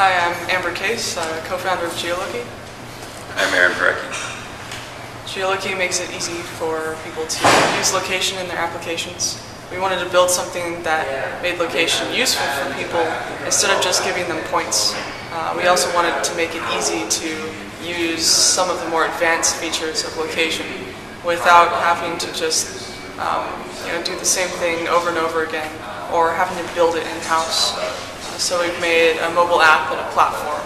Hi, I'm Amber Case, co-founder of Geoloqi. I'm Parecki. Geoloqi makes it easy for people to use location in their applications. We wanted to build something that made location useful for people instead of just giving them points. We also wanted to make it easy to use some of the more advanced features of location without having to just do the same thing over and over again or having to build it in-house. So we've made a mobile app and a platform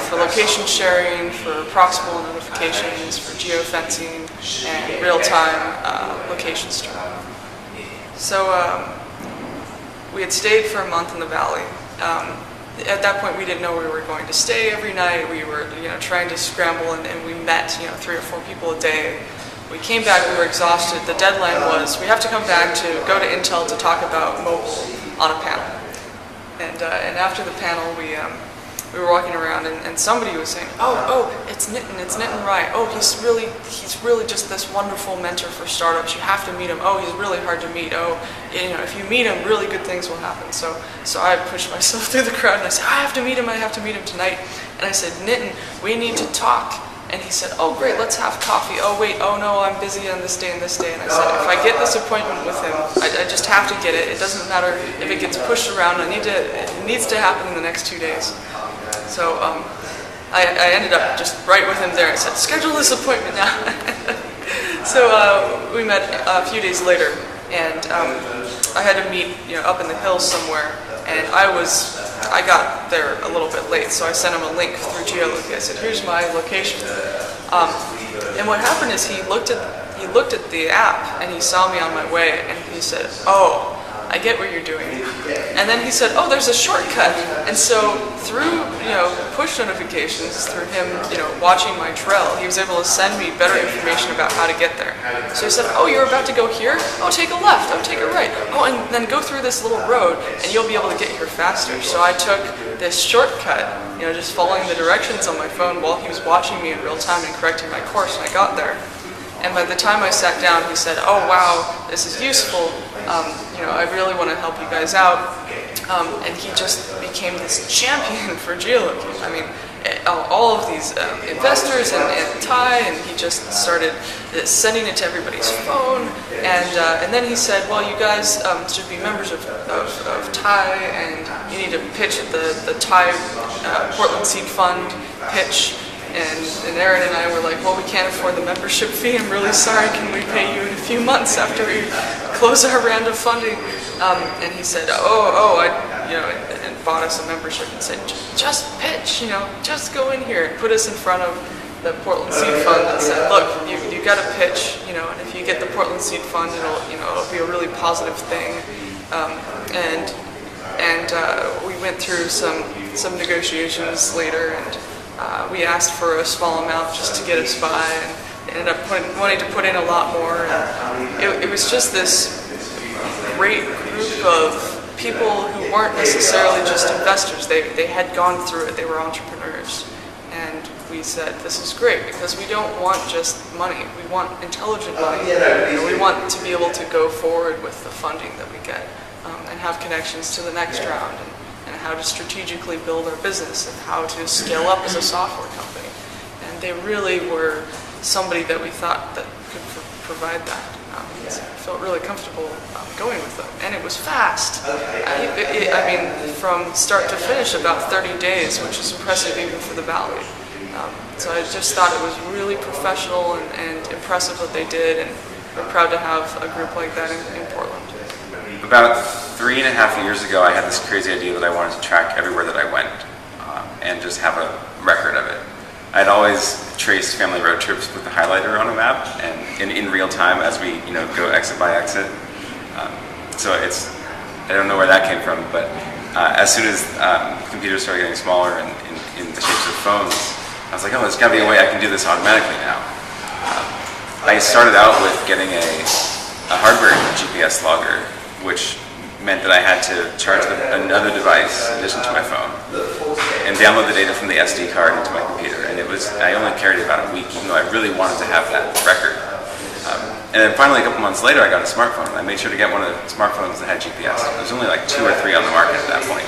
for location sharing, for proximal notifications, for geofencing, and real-time location streaming. So we had stayed for a month in the valley. At that point, we didn't know we were going to stay every night. We were, trying to scramble, and we met, 3 or 4 people a day. We came back. We were exhausted. The deadline was we have to come back to go to Intel to talk about mobile on a panel. And after the panel, we were walking around, and somebody was saying, "Oh, it's Nitin Rai. Oh, he's really just this wonderful mentor for startups. You have to meet him. Oh, he's really hard to meet. Oh, if you meet him, really good things will happen." So I pushed myself through the crowd, and I said, "I have to meet him. I have to meet him tonight." And I said, "Nitin, we need to talk." And he said, "Oh, great, let's have coffee. Oh, wait, oh no, I'm busy on this day and this day." And I said, "If I get this appointment with him, I just have to get it. It doesn't matter if it gets pushed around. It needs to happen in the next 2 days." So I ended up just right with him there. I said, "Schedule this appointment now." So we met a few days later, and I had to meet up in the hills somewhere, and I got there a little bit late, so I sent him a link through Geoloqi. I said, "Here's my location." And what happened is he looked at the app and he saw me on my way, and he said, "Oh, I get what you're doing." And then he said, "Oh, there's a shortcut." And so through push notifications, through him watching my trail, he was able to send me better information about how to get there. So he said, "Oh, you're about to go here? Oh, take a left. Oh, take a right. Oh, and then go through this little road, and you'll be able to get here faster." So I took this shortcut, just following the directions on my phone while he was watching me in real time and correcting my course, and I got there. And by the time I sat down, he said, "Oh, wow, this is useful. I really want to help you guys out." And he just became this champion for Geoloqi. I mean, all of these investors and Thai, and he just started sending it to everybody's phone. And then he said, "Well, you guys should be members of Thai, and you need to pitch at the Thai Portland Seed Fund pitch." And Aaron and I were like, "Well, we can't afford the membership fee. I'm really sorry. Can we pay you in a few months after we close our round of funding?" And he said, and bought us a membership and said, "Just pitch, just go in here," and put us in front of the Portland Seed Fund and said, "Look, you got to pitch, and if you get the Portland Seed Fund, it'll be a really positive thing." We went through some negotiations later, and we asked for a small amount just to get us by, and ended up wanting to put in a lot more. And it was just this great group of people who weren't necessarily just investors. They had gone through it. They were entrepreneurs. And we said, "This is great because we don't want just money. We want intelligent money. We want to be able to go forward with the funding that we get and have connections to the next round, and how to strategically build our business and how to scale up as a software company." And they really were somebody that we thought that could provide that. So I felt really comfortable going with them, and it was fast. I mean, from start to finish, about 30 days, which is impressive even for the Valley. So I just thought it was really professional and impressive what they did, and we're proud to have a group like that in Portland. About 3.5 years ago, I had this crazy idea that I wanted to track everywhere that I went and just have a record of it. I'd always traced family road trips with the highlighter on a map and in real time as we go exit by exit. So I don't know where that came from, but as soon as computers started getting smaller and in the shapes of phones, I was like, "Oh, there's got to be a way I can do this automatically now." I started out with getting a hardware GPS logger, which meant that I had to charge another device in addition to my phone and download the data from the SD card into my computer. And I only carried it about a week, even though I really wanted to have that record. And then finally, a couple months later, I got a smartphone. I made sure to get one of the smartphones that had GPS. There was only like 2 or 3 on the market at that point.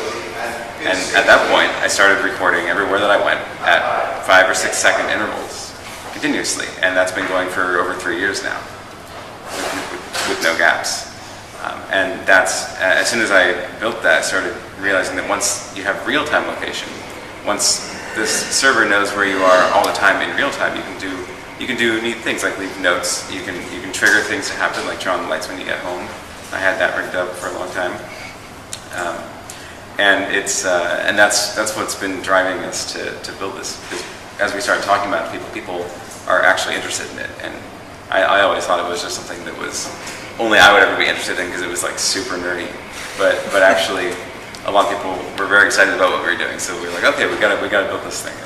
And at that point, I started recording everywhere that I went at 5 or 6 second intervals continuously. And that's been going for over 3 years now with no gaps. And that's, as soon as I built that, I started realizing that once you have real-time location, once this server knows where you are all the time in real time, you can do neat things like leave notes. You can trigger things to happen, like turn on the lights when you get home. I had that rigged up for a long time, and that's what's been driving us to build this. Because as we started talking about it, people are actually interested in it, and I always thought it was just something that was only I would ever be interested in because it was like super nerdy, but actually. A lot of people were very excited about what we were doing, so we were like, okay, we gotta build this thing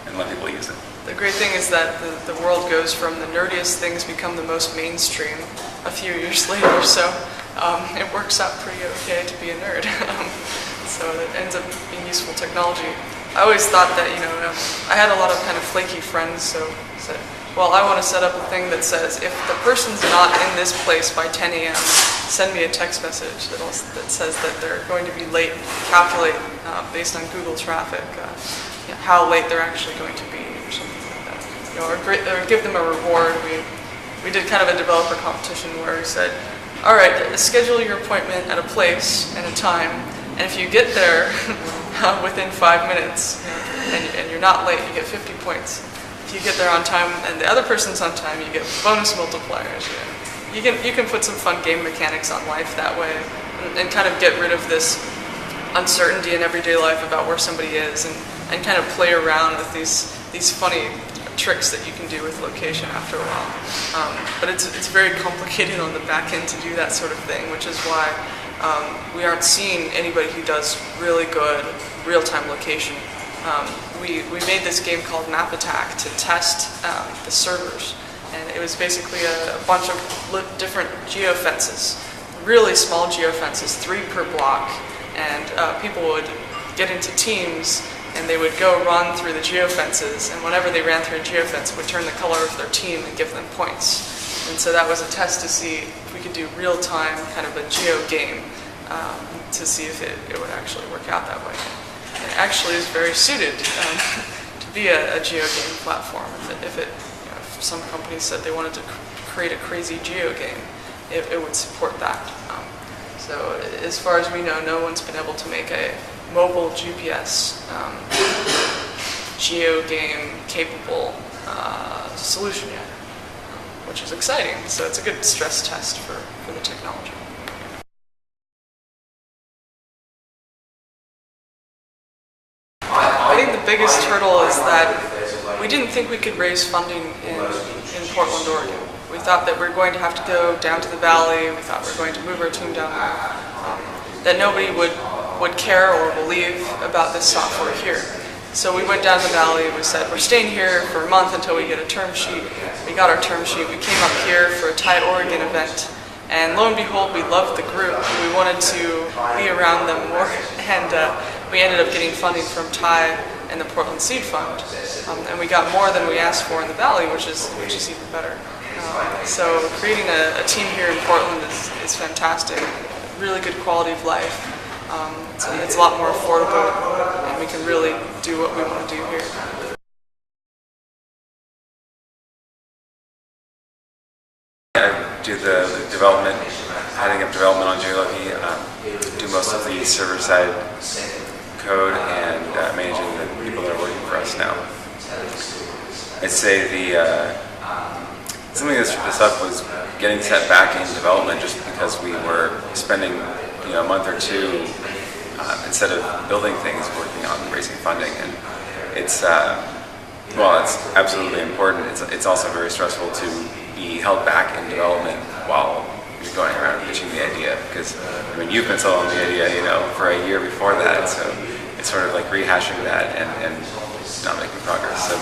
and let people use it. The great thing is that the world goes from the nerdiest things become the most mainstream a few years later, so it works out pretty okay to be a nerd. So it ends up being useful technology. I always thought that, I had a lot of kind of flaky friends, so I said, well, I want to set up a thing that says, if the person's not in this place by 10 a.m., send me a text message that says that they're going to be late, calculate based on Google traffic, how late they're actually going to be, or something like that. Or give them a reward. We did kind of a developer competition where we said, all right, schedule your appointment at a place and a time, and if you get there within 5 minutes and you're not late, you get 50 points. If you get there on time and the other person's on time, you get bonus multipliers. You can put some fun game mechanics on life that way, and kind of get rid of this uncertainty in everyday life about where somebody is, and kind of play around with these funny tricks that you can do with location after a while. But it's very complicated on the back end to do that sort of thing, which is why we aren't seeing anybody who does really good real-time location. We made this game called Map Attack to test the servers, and it was basically a bunch of different geofences, really small geofences, 3 per block, and people would get into teams and they would go run through the geofences, and whenever they ran through a geofence, it would turn the color of their team and give them points. And so that was a test to see if we could do real-time kind of a geo game to see if it would actually work out that way. It actually is very suited to be a geo game platform. If some companies said they wanted to create a crazy geo game, it would support that. So as far as we know, no one's been able to make a mobile GPS geo game capable solution yet, which is exciting. So it's a good stress test for the technology. I think the biggest hurdle is that we didn't think we could raise funding in Portland, Oregon. We thought that we're going to have to go down to the valley. We thought we were going to move our team down there. That nobody would care or believe about this software here. So we went down to the valley. We said, we're staying here for a month until we get a term sheet. We got our term sheet. We came up here for a TIE Oregon event. And lo and behold, we loved the group. We wanted to be around them more. And we ended up getting funding from TIE and the Portland Seed Fund. And we got more than we asked for in the valley, which is even better. So creating a team here in Portland is fantastic. Really good quality of life. It's a lot more affordable, and we can really do what we want to do here. I do the development, heading up development on Geoloqi, do most of the server-side code and managing the people that are working for us now. I'd say something that tripped us up was getting set back in development just because we were spending a month or two instead of building things, working on raising funding, and it's absolutely important. It's also very stressful to be held back in development while you're going around pitching the idea, because you've been selling the idea for a year before that, so it's sort of like rehashing that and not making progress. So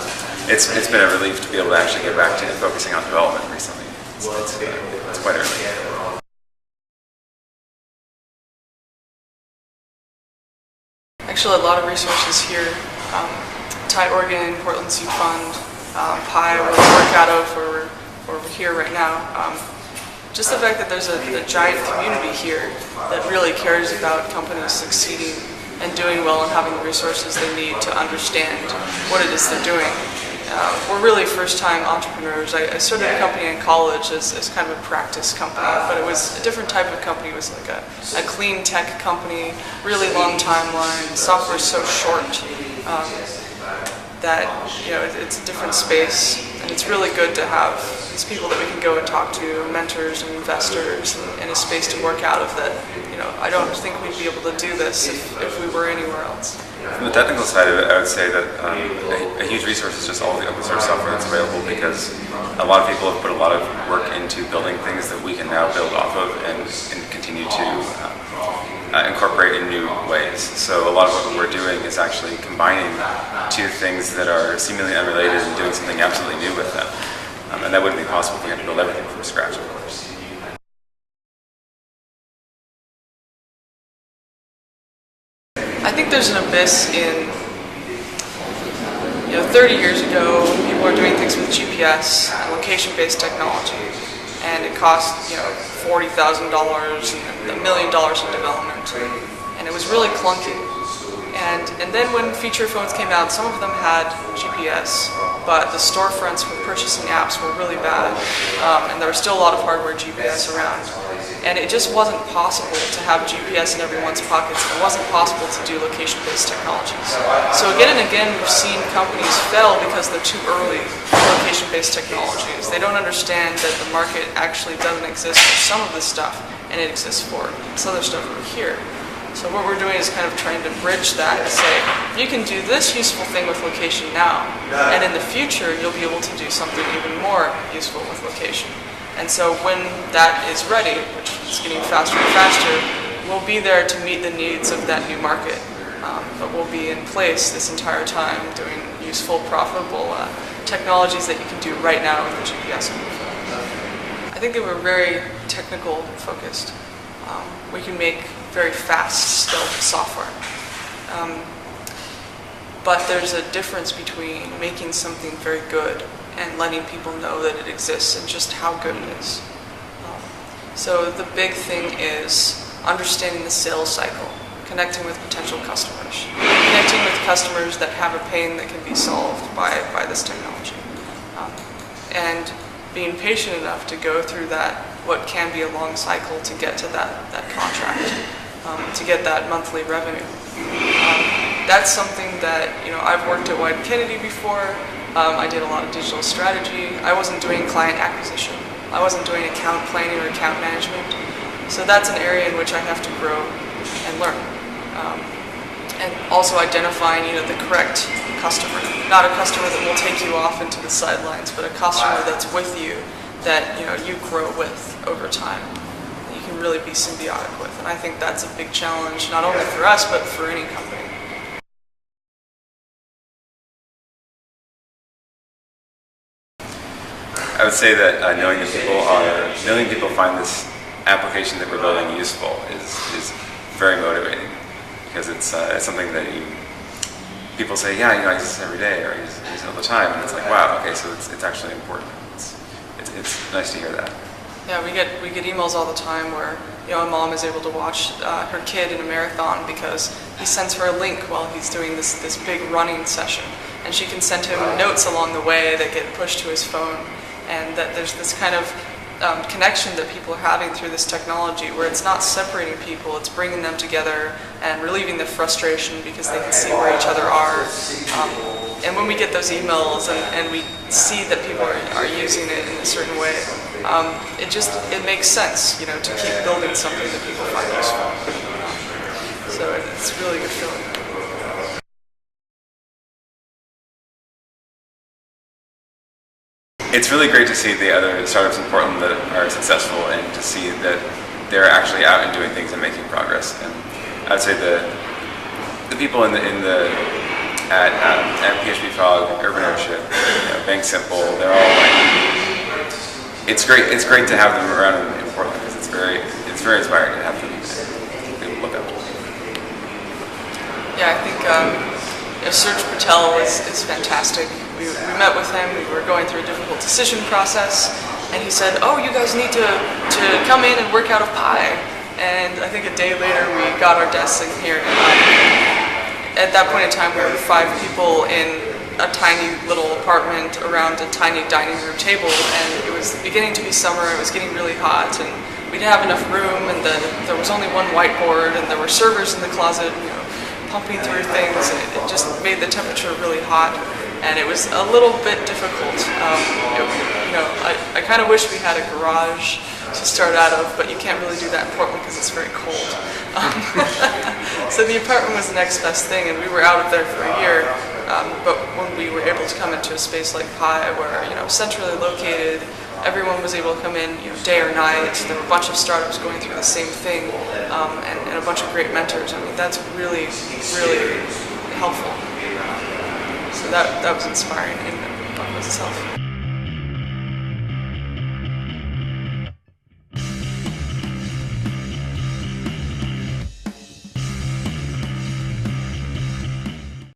it's been a relief to be able to actually get back to focusing on development recently. It's quite early. Actually, a lot of resources here. TIE Oregon, Portland Seed Fund, PI, where we work out of, where we're here right now. Just the fact that there's a giant community here that really cares about companies succeeding and doing well and having the resources they need to understand what it is they're doing. We're really first-time entrepreneurs. I started a company in college as kind of a practice company, but it was a different type of company. It was like a clean tech company, really long timeline. Software is so short that it's a different space, and it's really good to have these people that we can go and talk to, mentors and investors, and a space to work out of that. I don't think we'd be able to do this if we were anywhere else. From the technical side of it, I would say that a huge resource is just all the open source software that's available, because a lot of people have put a lot of work into building things that we can now build off of and continue to incorporate in new ways. So a lot of what we're doing is actually combining two things that are seemingly unrelated and doing something absolutely new with them. And that wouldn't be possible if we had to build everything from scratch, of course. I think there's an abyss in, 30 years ago, people were doing things with GPS and location-based technology, and it cost, $40,000 and $1 million in development, and it was really clunky. And then when feature phones came out, some of them had GPS, but the storefronts for purchasing apps were really bad, and there was still a lot of hardware GPS around. And it just wasn't possible to have GPS in everyone's pockets. It wasn't possible to do location-based technologies. So again and again, we've seen companies fail because they're too early for location-based technologies. They don't understand that the market actually doesn't exist for some of this stuff, and it exists for this other stuff over here. So what we're doing is kind of trying to bridge that and say, you can do this useful thing with location now, and in the future, you'll be able to do something even more useful with location. And so when that is ready, which is getting faster and faster, we'll be there to meet the needs of that new market. But we'll be in place this entire time doing useful, profitable technologies that you can do right now with the GPS on your phone. I think they were very technical focused. We can make very fast, stealth software. But there's a difference between making something very good and letting people know that it exists and just how good it is. So the big thing is understanding the sales cycle, connecting with potential customers, connecting with customers that have a pain that can be solved by this technology, and being patient enough to go through that, what can be a long cycle to get to that contract, to get that monthly revenue. That's something that, I've worked at White Kennedy before. I did a lot of digital strategy. I wasn't doing client acquisition. I wasn't doing account planning or account management. So that's an area in which I have to grow and learn. And also identifying, the correct customer. Not a customer that will take you off into the sidelines, but a customer that's with you, that you grow with over time. That you can really be symbiotic with. And I think that's a big challenge, not only for us, but for any company. I would say that knowing people find this application that we're building useful is very motivating, because it's something that people say, yeah, I use this every day, or I use it all the time, and it's like, wow, okay, so it's actually important. It's nice to hear that. Yeah, we get emails all the time where a mom is able to watch her kid in a marathon because he sends her a link while he's doing this big running session, and she can send him notes along the way that get pushed to his phone. And that there's this kind of connection that people are having through this technology, where it's not separating people, it's bringing them together and relieving the frustration because they can see where each other are. And when we get those emails and we see that people are using it in a certain way, it makes sense, to keep building something that people find useful. So it's a really good feeling. It's really great to see the other startups in Portland that are successful, and to see that they're actually out and doing things and making progress. And I'd say the people at PHP Fog, Urban Airship, Bank Simple, they're all like, it's great to have them around in Portland, because it's very inspiring to have them look up to. Yeah, I think Serge Patel is fantastic. We met with him, we were going through a difficult decision process, and he said, oh, you guys need to come in and work out of Pi. And I think a day later we got our desks in here. At that point in time, we were 5 people in a tiny little apartment around a tiny dining room table, and it was beginning to be summer. It was getting really hot, and we didn't have enough room, and there was only one whiteboard, and there were servers in the closet, pumping through things, and it just made the temperature really hot, and it was a little bit difficult. I kind of wish we had a garage to start out of, but you can't really do that in Portland because it's very cold. So the apartment was the next best thing, and we were out of there for a year. But when we were able to come into a space like Pi, where centrally located, everyone was able to come in, day or night. There were a bunch of startups going through the same thing, and a bunch of great mentors. I mean, that's really, really helpful. So that was inspiring in and of itself.